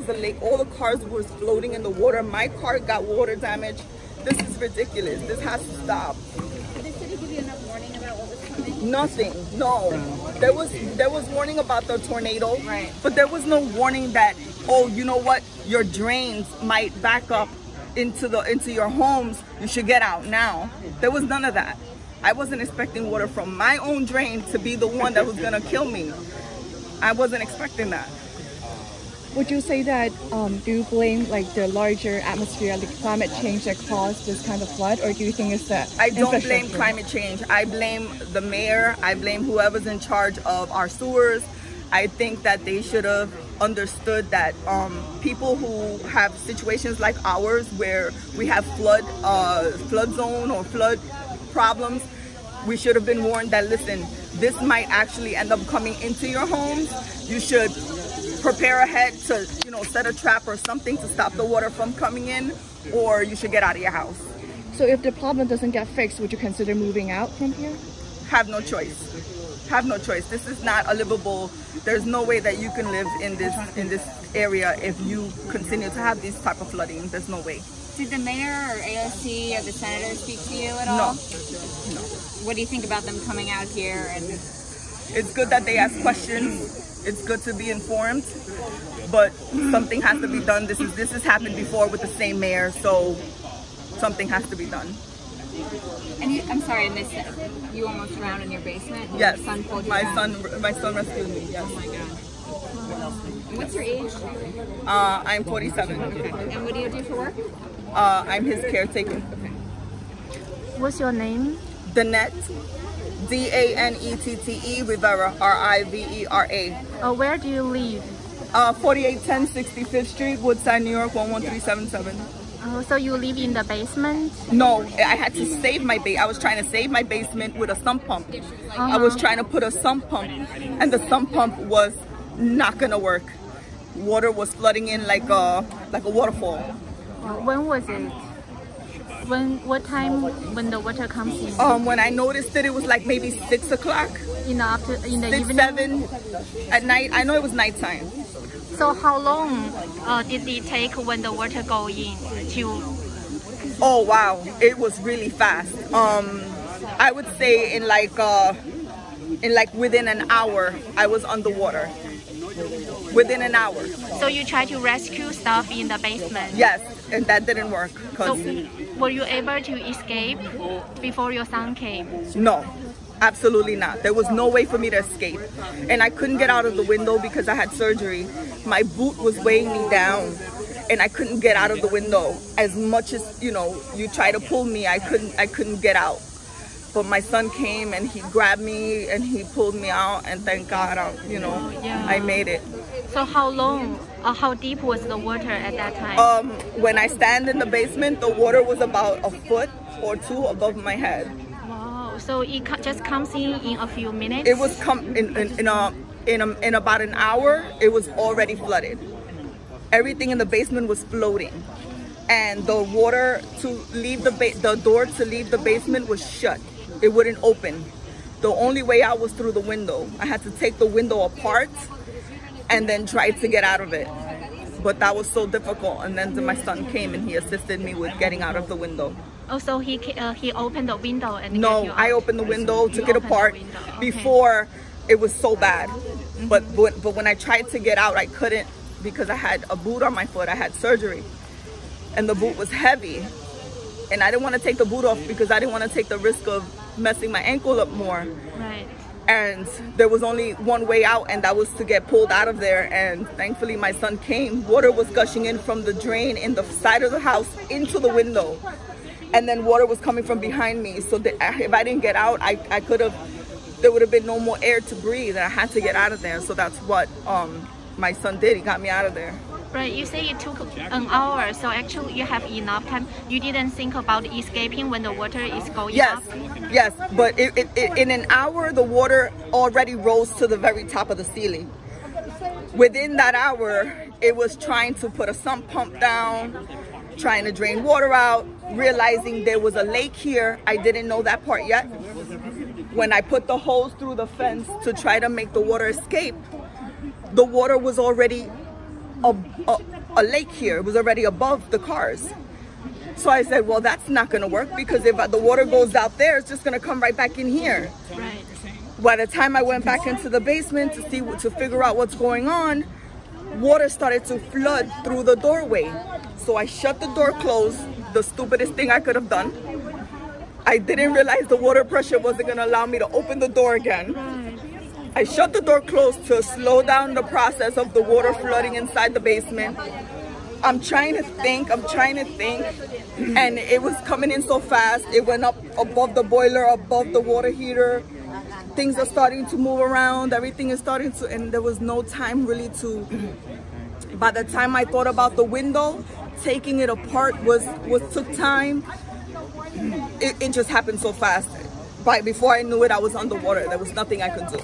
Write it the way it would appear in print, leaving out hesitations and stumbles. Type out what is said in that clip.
The lake, all the cars were floating in the water. My car got water damage. This is ridiculous. This has to stop. Did the city give you enough warning about what was coming? Nothing. No. There was warning about the tornado, right? But there was no warning that, oh, you know what, your drains might back up into your homes. You should get out now. There was none of that. I wasn't expecting water from my own drain to be the one that was gonna kill me. I wasn't expecting that. Would you say that, do you blame like the larger atmosphere, like climate change that caused this kind of flood, or do you think it's that? I don't blame climate change. I blame the mayor. I blame whoever's in charge of our sewers. I think that they should have understood that people who have situations like ours, where we have flood zone or flood problems, we should have been warned that, listen, this might actually end up coming into your homes. You should prepare ahead to, you know, set a trap or something to stop the water from coming in, or you should get out of your house. So if the problem doesn't get fixed, would you consider moving out from here? Have no choice. Have no choice. This is not a livable. There's no way that you can live in this area if you continue to have this type of flooding. There's no way. Did the mayor or AOC or the senator speak to you at all? No. What do you think about them coming out here? And it's good that they ask questions. It's good to be informed, but something has to be done. This has happened before with the same mayor, so something has to be done. And I'm sorry, I missed it. You almost drowned in your basement? Yes, your son pulled you my down? son rescued me. Yes. Oh my God. What's your age? I'm 47. Okay. And what do you do for work? I'm his caretaker. Okay. What's your name? Danette, D-A-N-E-T-T-E, Rivera, R-I-V-E-R-A. Where do you live? 4810 65th Street, Woodside, New York, 11377. Oh, so you live in the basement? No, I had to save my I was trying to save my basement with a sump pump. I was trying to put a sump pump, and the sump pump was not gonna work. Water was flooding in like a waterfall. When was it? What time when the water comes in? When I noticed it was like maybe 6 o'clock. In the evening? 7 at night. I know it was nighttime. So how long did it take when the water go in to? Oh wow, it was really fast. I would say in like within an hour I was underwater. Within an hour. So you tried to rescue stuff in the basement? Yes, and that didn't work. So were you able to escape before your son came? No, absolutely not. There was no way for me to escape. And I couldn't get out of the window because I had surgery. My boot was weighing me down and I couldn't get out of the window. As much as, you know, you try to pull me, I couldn't get out. But my son came and he grabbed me and he pulled me out, and thank God, I made it. So how long, how deep was the water at that time? When I stand in the basement, the water was about a foot or two above my head. Wow, so it just comes in a few minutes? It was in about an hour, it was already flooded. Everything in the basement was floating. And the water to leave the door to leave the basement was shut. It wouldn't open. The only way out was through the window. I had to take the window apart and then try to get out of it. But that was so difficult. And then my son came and he assisted me with getting out of the window. Oh, so he opened the window and no, I opened the window, took it apart before it was so bad. But when I tried to get out, I couldn't because I had a boot on my foot. I had surgery. And the boot was heavy, and I didn't want to take the boot off because I didn't want to take the risk of messing my ankle up more. Right. And there was only one way out, and that was to get pulled out of there. And thankfully my son came. Water was gushing in from the drain in the side of the house into the window, and then water was coming from behind me. So that if I didn't get out, I could have, there would have been no more air to breathe, and I had to get out of there. So that's what my son did. He got me out of there. Right, you say it took an hour, so actually you have enough time. You didn't think about escaping when the water is going up? Yes, but in an hour, the water already rose to the very top of the ceiling. Within that hour, it was trying to put a sump pump down, trying to drain water out, realizing there was a lake here. I didn't know that part yet. When I put the hose through the fence to try to make the water escape, the water was already a lake here. It was already above the cars. So I said, well, that's not gonna work, because if the water goes out there, it's just gonna come right back in here. Right. By the time I went back into the basement to figure out what's going on, water started to flood through the doorway. So I shut the door closed, the stupidest thing I could have done. I didn't realize the water pressure wasn't gonna allow me to open the door again. I shut the door closed to slow down the process of the water flooding inside the basement. I'm trying to think, and it was coming in so fast. It went up above the boiler, above the water heater. Things are starting to move around, everything is starting to, and there was no time really to, by the time I thought about the window, taking it apart took time. It just happened so fast. Before I knew it, I was underwater. There was nothing I could do.